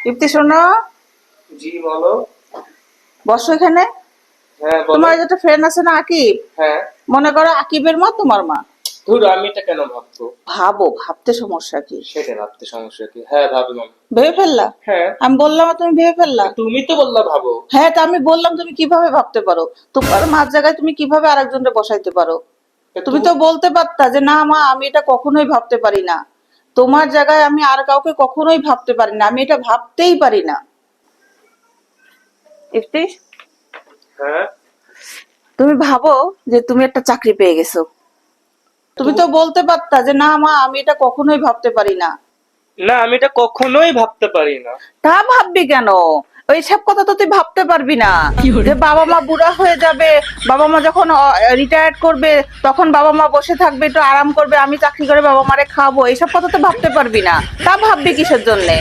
ইপ্তি শোনো, জি বলো। বসো এখানে। হ্যাঁ বলো। তোমার একটা ফ্রেন্ড আছে না, আকিব? হ্যাঁ। মনে করো আকিবের মা তোমার মা। ধুর, আমি এটা কেন ভাববো? ভাবো, ভাবতে সমস্যা কি? সেটা ভাবতে সমস্যা কি? হ্যাঁ ভাবলাম। ভেবে ফেললা? হ্যাঁ। আমি বললাম আর তুমি ভেবে ফেললা? তুমি তো বললা ভাবো। হ্যাঁ, তা আমি বললাম তুমি কিভাবে ভাবতে পারো? তোমার মার জায়গায় তুমি কিভাবে আরেকজনকে বসাইতে পারো? তুমি তো বলতে পারতা যে না মা, আমি এটা কখনোই ভাবতে পারি না। তোমার জায়গায় আমি আর কাউকে কখনোই ভাবতে পারি না, আমি এটা ভাবতেই পারি না। ইফতি, হ্যাঁ। তুমি ভাবো যে তুমি একটা চাকরি পেয়ে গেছো। তুমি তো বলতে পারতা যে না মা, আমি এটা কখনোই ভাবতে পারি না। না, আমি এটা কখনোই ভাবতে পারি না। তা ভাববি কেন? ওইসব কথা তো তুই ভাবতে পারবি না। যে বাবা মা বুড়া হয়ে যাবে, বাবা মা যখন রিটায়ার্ড করবে, তখন বাবা মা বসে থাকবে, একটু আরাম করবে, আমি চাকরি করে বাবা মারে খাবো, এইসব কথা তো ভাবতে পারবি না। তা ভাববি কিসের জন্যে?